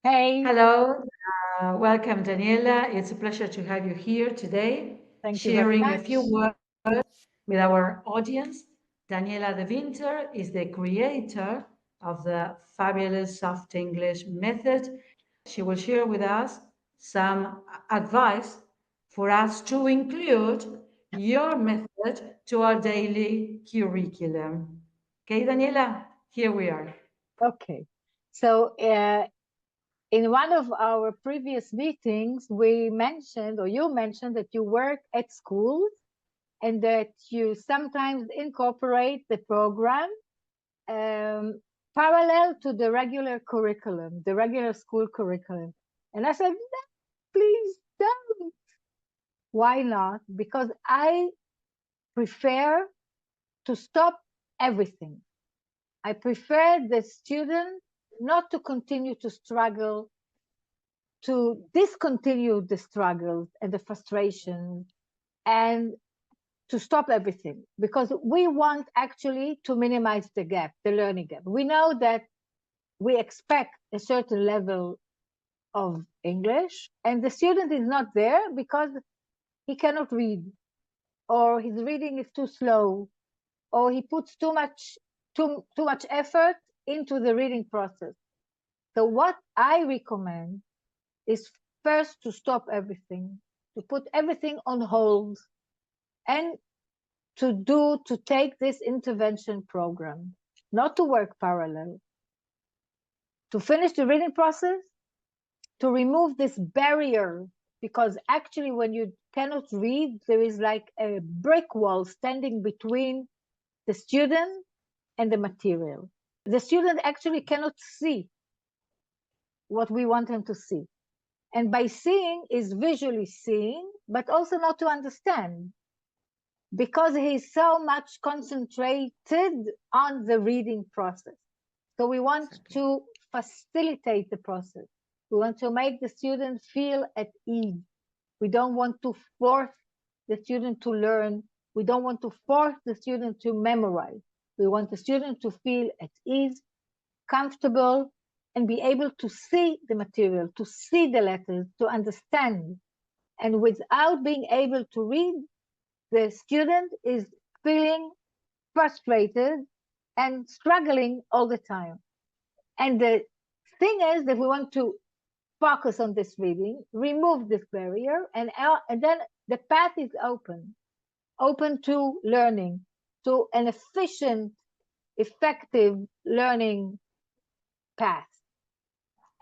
Hey, Hello, welcome, Daniela. It's a pleasure to have you here today, thank you very sharing a few much. words with our audience. Daniela de Winter is the creator of the fabulous soft English method. She will share with us some advice for us to include your method to our daily curriculum. Okay, Daniela, here we are. Okay. So, in one of our previous meetings, we mentioned, or you mentioned, that you work at schools and that you sometimes incorporate the program um, parallel to the regular curriculum, the regular school curriculum. And I said, no, please don't. Why not? Because I prefer to stop everything. I prefer the student not to continue to struggle, to discontinue the struggles and the frustration, and to stop everything, because we want actually to minimize the gap, the learning gap. We know that we expect a certain level of English, and the student is not there because he cannot read, or his reading is too slow, or he puts too much effort into the reading process. So what I recommend is first to stop everything, to put everything on hold, and to take this intervention program, not to work parallel, to finish the reading process, to remove this barrier, because actually when you cannot read, there is like a brick wall standing between the student and the material. The student actually cannot see what we want him to see. And by seeing is visually seeing, but also not to understand, because he's so much concentrated on the reading process. So we want Exactly. to facilitate the process. We want to make the student feel at ease. We don't want to force the student to learn. We don't want to force the student to memorize. We want the student to feel at ease, comfortable, and be able to see the material, to see the letters, to understand. And without being able to read, the student is feeling frustrated and struggling all the time. And the thing is that we want to focus on this reading, remove this barrier, and then the path is open to learning, to an efficient, effective learning path.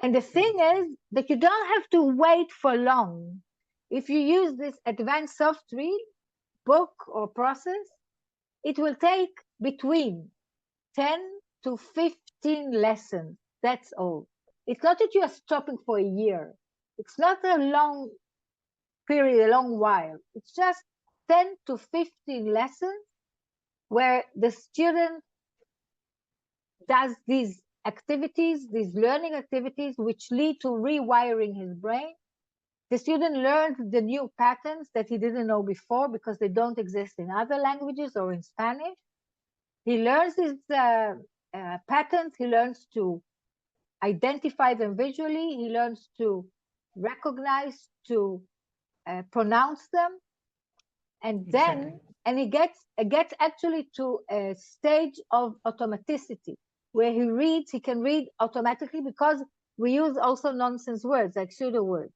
And the thing is that you don't have to wait for long. If you use this advanced soft read book or process, it will take between 10 to 15 lessons. That's all. It's not that you are stopping for a year. It's not a long period, a long while. It's just 10 to 15 lessons where the student does these activities, these learning activities, which lead to rewiring his brain. The student learns the new patterns that he didn't know before because they don't exist in other languages or in Spanish. He learns these patterns. He learns to identify them visually. He learns to recognize, to pronounce them, and Exactly. then and he gets actually to a stage of automaticity where he can read automatically, because we use also nonsense words like pseudo words,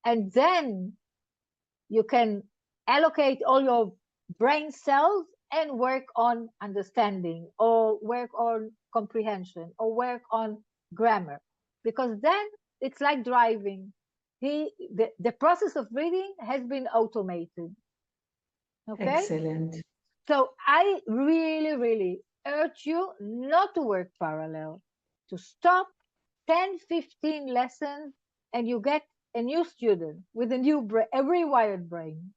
and then you can allocate all your brain cells and work on understanding, or work on comprehension, or work on grammar, because then it's like driving. The process of reading has been automated. Okay. Excellent. So I really, really urge you not to work parallel, to stop 10, 15 lessons, and you get a new student with a a rewired brain.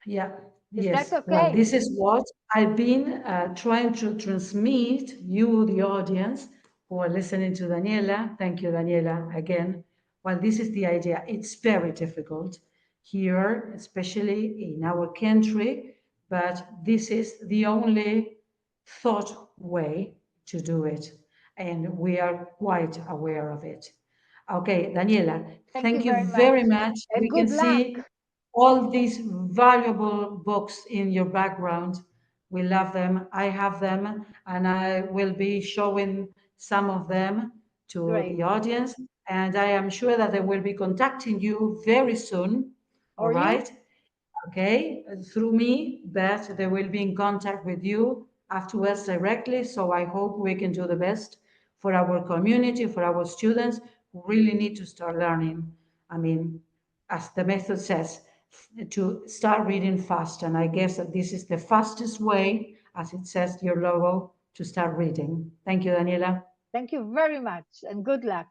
Yeah, Is that yes. Well, okay? this is what I've been trying to transmit you, the audience, who are listening to Daniela. Thank you, Daniela, again. Well, this is the idea. It's very difficult here, especially in our country, but this is the only thought way to do it. And we are quite aware of it. Okay, Daniela, Thank you thank you very much. very much. And We can good see luck. all these valuable books in your background. We love them. I have them, and I will be showing some of them to Great. the audience. And I am sure that they will be contacting you very soon. All Or you? right. Okay, through me, but they will be in contact with you afterwards directly. So I hope we can do the best for our community, for our students who really need to start learning. I mean, as the method says, to start reading fast. And I guess that this is the fastest way, as it says your logo, to start reading. Thank you, Daniela. Thank you very much and good luck.